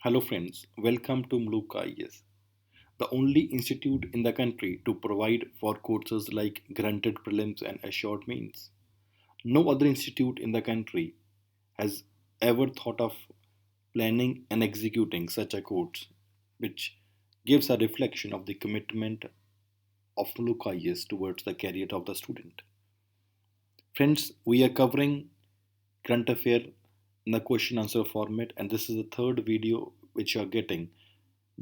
Hello friends, welcome to MALUKA IS, the only institute in the country to provide for courses like granted prelims and assured mains. No other institute in the country has ever thought of planning and executing such a course, which gives a reflection of the commitment of MALUKA IS towards the career of the student. Friends, we are covering current affair in the question answer format, and this is the third video which you are getting.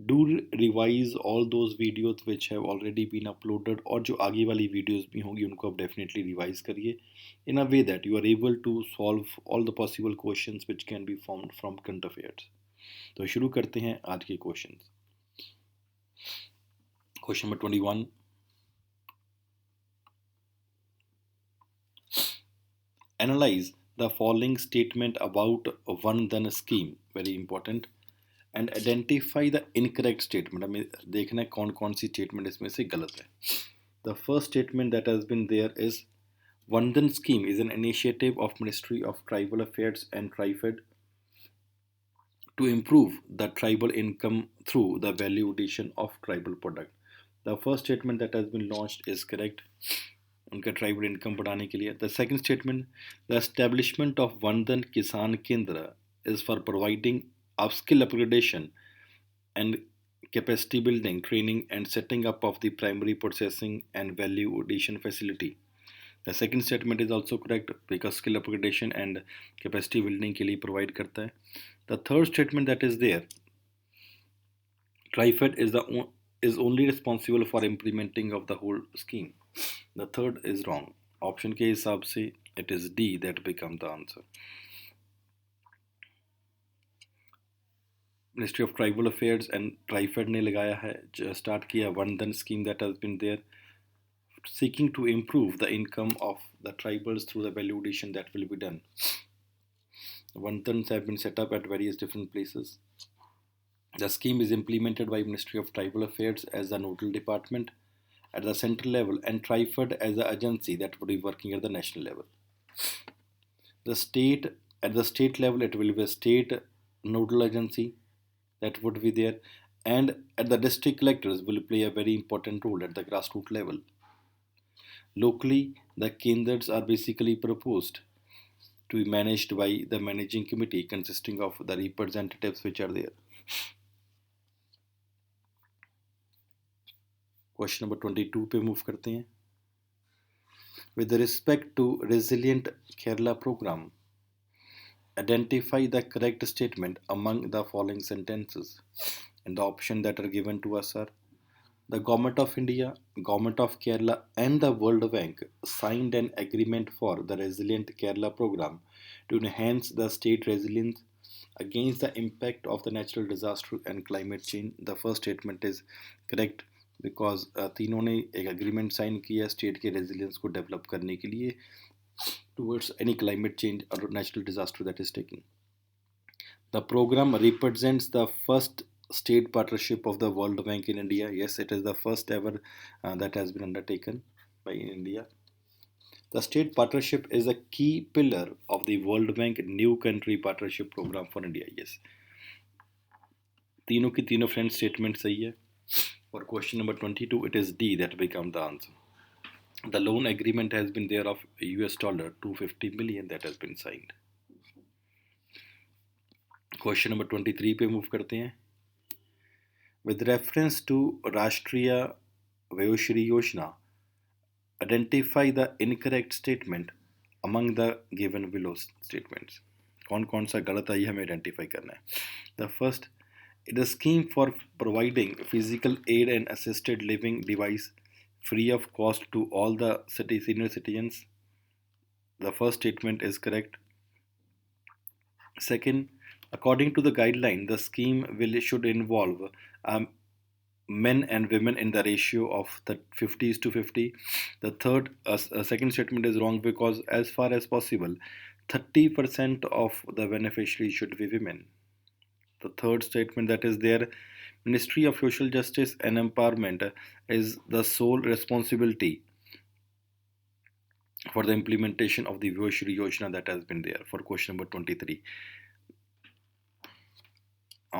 Do revise all those videos which have already been uploaded, और जो आगे वाली videos भी होंगी उनको आप definitely revise करिए in a way that you are able to solve all the possible questions which can be formed from current affairs. तो शुरू करते हैं आज के questions. Question number 21. Analyze the following statement about one done scheme. Very important. And identify the incorrect statement. हमें देखना है कौन कौन सी स्टेटमेंट इसमें से गलत है. The first statement that has been there is Vandan scheme is an initiative of ministry of tribal affairs and TRIFED to improve the tribal income through the value addition of tribal product. The first statement that has been launched is correct. उनका tribal income बढ़ाने के लिए. The second statement, the establishment of Vandan Kisan Kendra is for providing upskill upgradation and capacity building, training and setting up of the primary processing and value addition facility. The second statement is also correct because skill upgradation and capacity building के लिए provide करता है. The third statement that is there, TriFed is only responsible for implementing of the whole scheme. The third is wrong. Option के हिसाब से it is D that become the answer. Ministry of tribal affairs and TRIFED ने लगाया है, start किया Vandhan scheme that has been there seeking to improve the income of the tribals through the value addition that will be done. Vandans have been set up at various different places. The scheme is implemented by Ministry of Tribal Affairs as the nodal department at the central level and TriFed as the agency that would be working at the national level. At the state level, it will be a state nodal agency that would be there, and at the district collectors will play a very important role at the grassroots level. Locally, the kendras are basically proposed to be managed by the managing committee consisting of the representatives which are there. Question number 22 पे move करते हैं. With respect to Resilient Kerala program, identify the correct statement among the following sentences. And the options that are given to us are: the Government of India, Government of Kerala and the World Bank signed an agreement for the Resilient Kerala program to enhance the state resilience against the impact of the natural disaster and climate change. The first statement is correct because तीनों ने एक agreement sign किया state के resilience को develop करने के लिए towards any climate change or natural disaster that is taking. The program represents the first state partnership of the World Bank in India. Yes, it is the first ever that has been undertaken by India. The state partnership is a key pillar of the World Bank New Country Partnership Program for India. Yes, तीनों की तीनों friend statement सही है. For question number 22, it is D that become the answer. The loan agreement has been there of US dollar 250 million that has been signed. Question number 23 पे move करते हैं. With reference to Rashtriya Vayoshree Yojana, identify the incorrect statement among the given below statements. कौन कौन सा गलत है ये हमें identify करना है. The first, it is a scheme for providing physical aid and assisted living device free of cost to all the senior citizens. The first statement is correct. Second, according to the guideline, the scheme should involve men and women in the ratio of the 50s to 50. The second statement is wrong because as far as possible, 30% of the beneficiaries should be women. The third statement that is there, Ministry of Social Justice and Empowerment is the sole responsibility for the implementation of the Vayoshree Yojana that has been there. For question number 23.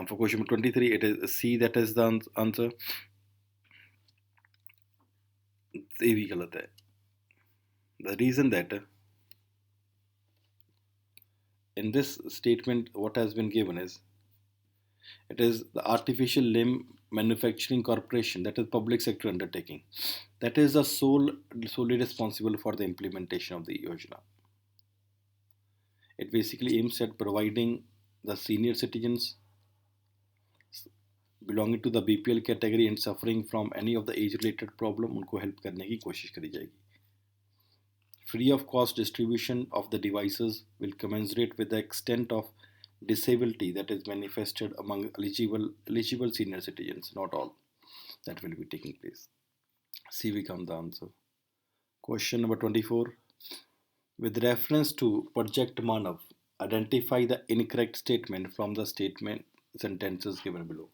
For question number 23, it is C that is the answer. ये भी गलत है. The reason that in this statement what has been given is it is the artificial limb manufacturing corporation, that is public sector undertaking, that is the solely responsible for the implementation of the yojana. It basically aims at providing the senior citizens belonging to the BPL category and suffering from any of the age related problem, उनको help करने की कोशिश करी जाएगी. Free of cost distribution of the devices will commensurate with the extent of disability that is manifested among eligible senior citizens, not all, that will be taking place. C becomes the answer. Question number 24. With reference to Project Manav, identify the incorrect statement from the statement sentences given below.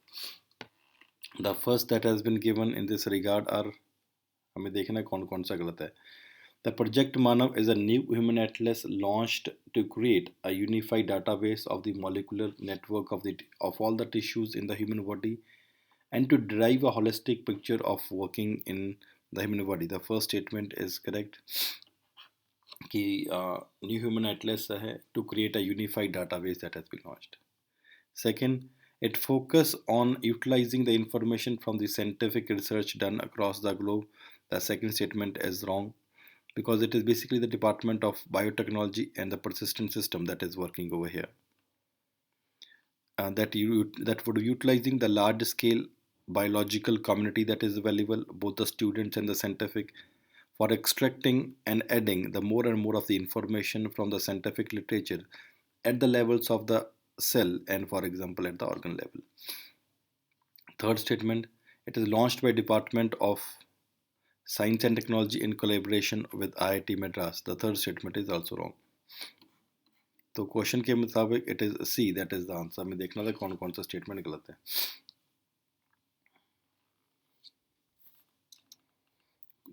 The first that has been given in this regard are, हमें देखना कौन कौन सा गलत है. The Project Manav is a new human atlas launched to create a unified database of the molecular network of all the tissues in the human body and to derive a holistic picture of working in the human body. The first statement is correct. कि new human atlas है to create a unified database that has been launched. Second, it focus on utilizing the information from the scientific research done across the globe. The second statement is wrong because it is basically the Department of Biotechnology and the persistent system that is working over here. That would be utilizing the large scale biological community that is available, both the students and the scientific, for extracting and adding the more and more of the information from the scientific literature at the levels of the cell and, for example, at the organ level. Third statement, it is launched by Department of Science and Technology in collaboration with IIT Madras. The third statement is also wrong. तो question के मुताबिक it is see that is the answer. हमें देखना था कौन कौन सा statement गलत है.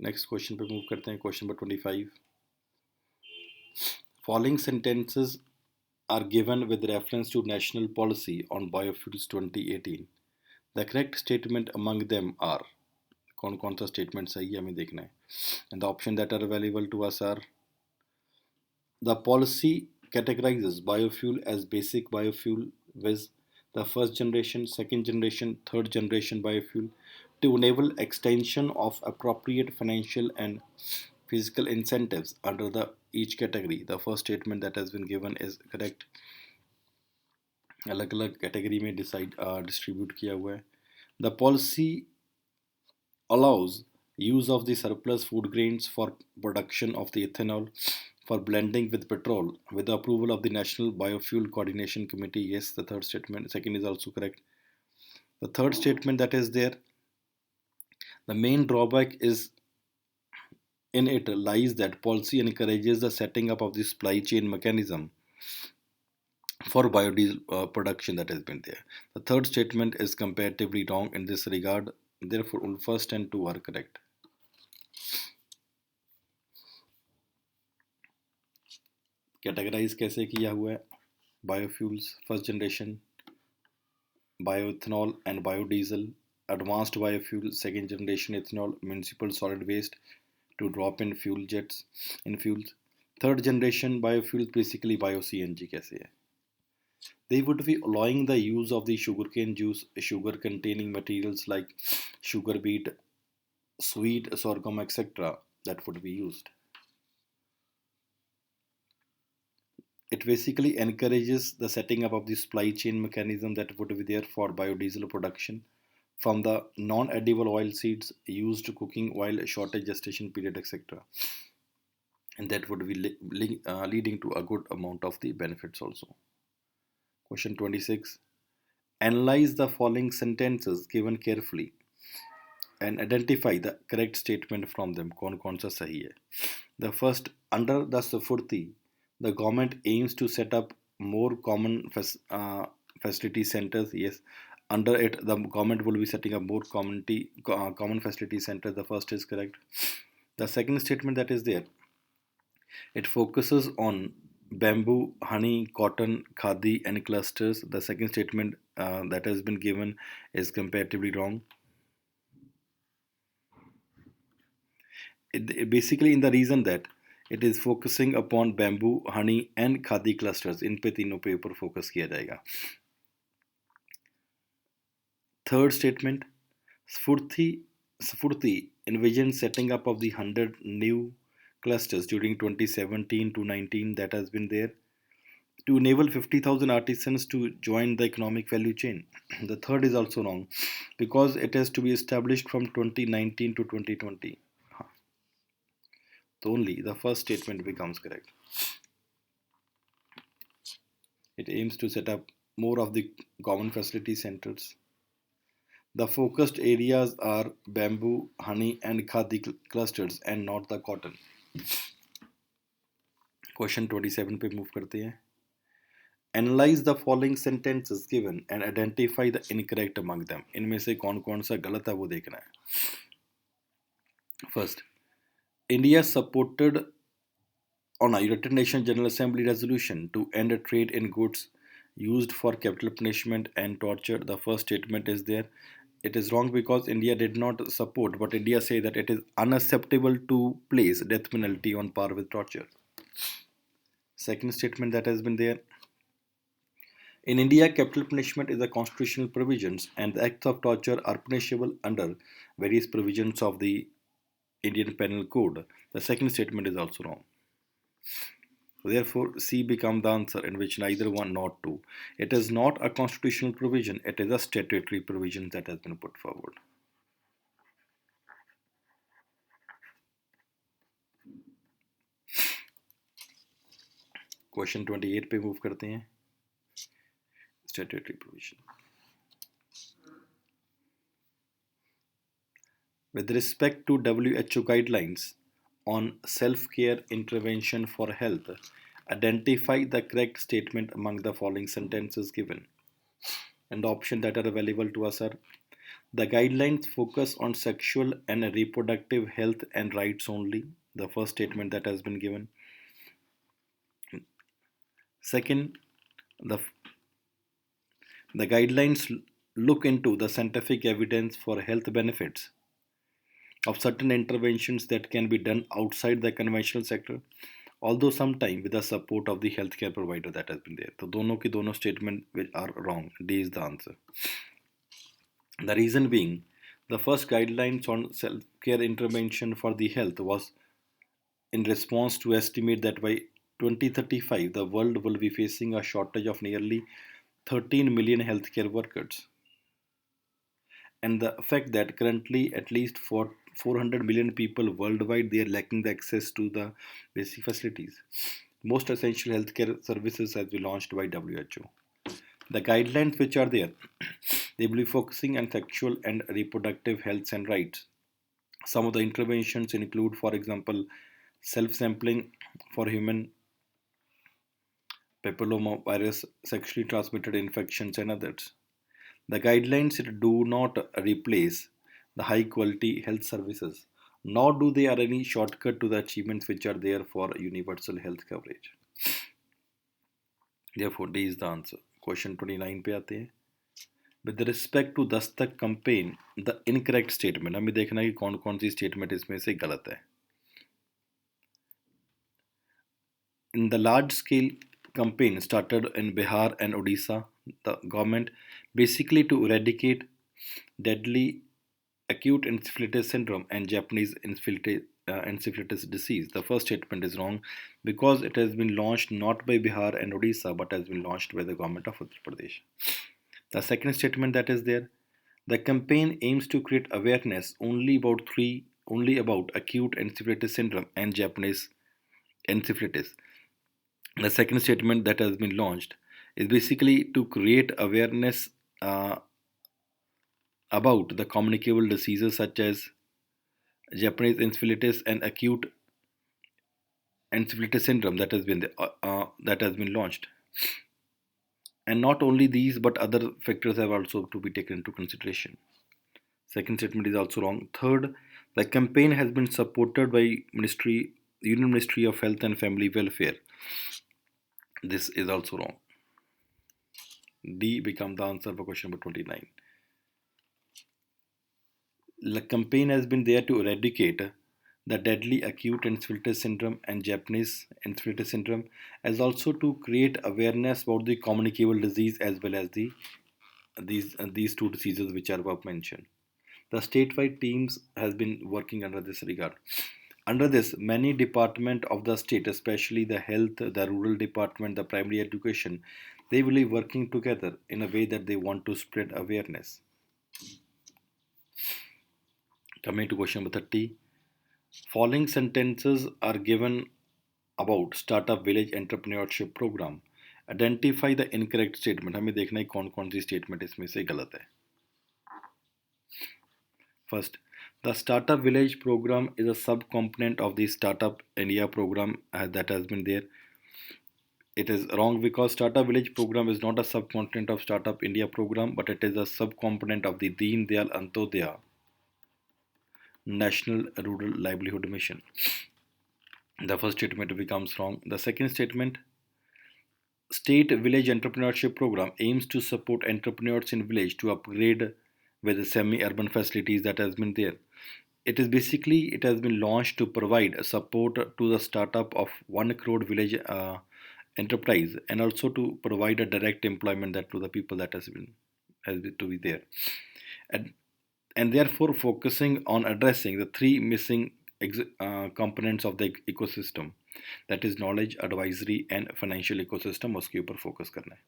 नेक्स्ट क्वेश्चन पे मूव करते हैं. Question number 25. Following sentences are given with reference to National Policy on Biofuels 2018. The correct statement among them are, कौन कौन सा स्टेटमेंट सही है हमें देखना है. And the options that are available to us are, the policy categorizes biofuel as basic biofuel with the first generation, second generation, third generation biofuel to enable extension of appropriate financial and physical incentives under the each category. The first statement that has been given is correct. अलग अलग category में distribute किया हुआ है. The policy allows use of the surplus food grains for production of the ethanol for blending with petrol with the approval of the National Biofuel Coordination Committee. Yes, the third statement, second is also correct. The third statement that is there, the main drawback is in it lies that policy encourages the setting up of the supply chain mechanism for biodiesel production that has been there. The third statement is comparatively wrong in this regard. Therefore, first and two are correct. Categorise कैसे किया हुआ है? Biofuels first generation, bioethanol and biodiesel, advanced biofuel second generation ethanol, municipal solid waste to drop in fuel jets in fuels. Third generation biofuels basically bio CNG कैसे है? They would be allowing the use of the sugarcane juice, sugar containing materials like sugar beet, sweet sorghum, etc. that would be used. It basically encourages the setting up of the supply chain mechanism that would be there for biodiesel production from the non-edible oil seeds used to cooking oil, shortage gestation period, etc. And that would be leading to a good amount of the benefits also. Question 26. Analyze the following sentences given carefully and identify the correct statement from them. कौन कौन सा सही है? The first, under the Sufurti, the government aims to set up more common facility centers. Yes, under it the government will be setting up more common facility centers. The first is correct. The second statement that is there, it focuses on bamboo, honey, cotton, khadi, and clusters. The second statement that has been given is comparatively wrong. Basically, in the reason that it is focusing upon bamboo, honey, and khadi clusters. इन पे तीनों पे ऊपर focus किया जाएगा. Third statement, Sfurti envisions setting up of the 100 new clusters during 2017 to 19 that has been there to enable 50,000 artisans to join the economic value chain. The third is also wrong because it has to be established from 2019 to 2020. So only the first statement becomes correct. It aims to set up more of the common facility centers. The focused areas are bamboo, honey, and khadi clusters and not the cotton. Question 27 पे move करते हैं. Analyze the following sentences given and identify the incorrect among them. इनमें से कौन कौन सा गलत है वो देखना है. First, India supported on a United Nations General Assembly resolution to end trade in goods used for capital punishment and torture. The first statement is there. It is wrong because India did not support, but India say that it is unacceptable to place death penalty on par with torture. Second statement that has been there. In India, capital punishment is a constitutional provision and the acts of torture are punishable under various provisions of the Indian Penal Code. The second statement is also wrong. Therefore, C becomes the answer in which neither one nor two. It is not a constitutional provision, it is a statutory provision that has been put forward. Question 28 पे move करते हैं. Statutory provision. With respect to WHO guidelines on self-care intervention for health, identify the correct statement among the following sentences given. And the options that are available to us are: the guidelines focus on sexual and reproductive health and rights only. The first statement that has been given. Second, the guidelines look into the scientific evidence for health benefits of certain interventions that can be done outside the conventional sector, although sometime with the support of the healthcare provider that has been there. So दोनों की दोनों statement which are wrong. D is the answer. The reason being, the first guidelines on self-care intervention for the health was in response to estimate that by 2035 the world will be facing a shortage of nearly 13 million healthcare workers, and the fact that currently at least for 400 million people worldwide they are lacking the access to the basic facilities. Most essential healthcare services has been launched by WHO. The guidelines which are there, they will be focusing on sexual and reproductive health and rights. Some of the interventions include, for example, self-sampling for human papillomavirus, sexually transmitted infections, and others. The guidelines do not replace the high quality health services, nor do they are any shortcut to the achievements which are there for universal health coverage. Therefore, D is the answer. Question 29 पे आते हैं. With respect to Dastak campaign, the incorrect statement, हमें देखना है कि कौन कौन सी statement इसमें से गलत है. In the large scale campaign started in Bihar and Odisha, the government basically to eradicate deadly acute encephalitis syndrome and Japanese encephalitis disease. The first statement is wrong because it has been launched not by Bihar and Odisha but has been launched by the government of Uttar Pradesh. The second statement that is there, the campaign aims to create awareness only about acute encephalitis syndrome and Japanese encephalitis. The second statement that has been launched is basically to create awareness about the communicable diseases such as Japanese encephalitis and acute encephalitis syndrome that has been launched. And not only these, but other factors have also to be taken into consideration. Second statement is also wrong. Third, the campaign has been supported by Union Ministry of Health and Family Welfare. This is also wrong. D become the answer for question number 29. The campaign has been there to eradicate the deadly acute encephalitis syndrome and Japanese encephalitis syndrome, as also to create awareness about the communicable disease as well as these two diseases which are above mentioned. The statewide teams has been working under this regard. Under this, many department of the state, especially the health, the rural department, the primary education, they will be working together in a way that they want to spread awareness. Coming to question number 30, following sentences are given about startup village entrepreneurship program. Identify the incorrect statement. हमें देखना है कौन कौन सी statement इसमें से गलत है. First, the Startup Village program is a sub-component of the Startup India program that has been there. It is wrong because Startup Village program is not a sub-component of Startup India program, but it is a sub-component of the Deen Dayal Antyodaya National Rural Livelihood Mission. The first statement becomes wrong. The second statement, State Village Entrepreneurship Program aims to support entrepreneurs in village to upgrade with the semi-urban facilities that has been there. It has been launched to provide support to the startup of 1 crore village enterprise and also to provide a direct employment that to the people that has been to be there. And therefore focusing on addressing the three missing components of the ecosystem, that is knowledge, advisory and financial ecosystem. उसके ऊपर focus करना है.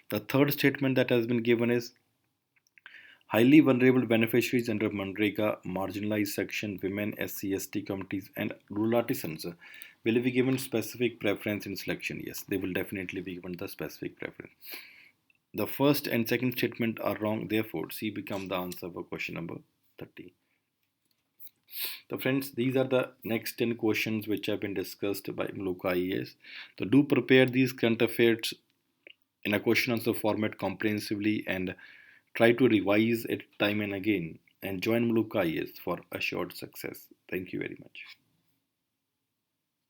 The third statement that has been given is highly vulnerable beneficiaries under Manrega, marginalized section, women, SC/ST communities and rural artisans will be given specific preference in selection. Yes, they will definitely be given the specific preference. The first and second statement are wrong, therefore C become the answer for question number 30. So friends, these are the next 10 questions which have been discussed by MALUKA IAS. So do prepare these current affairs in a question answer format comprehensively and try to revise it time and again and join MALUKA IAS for assured success. Thank you very much.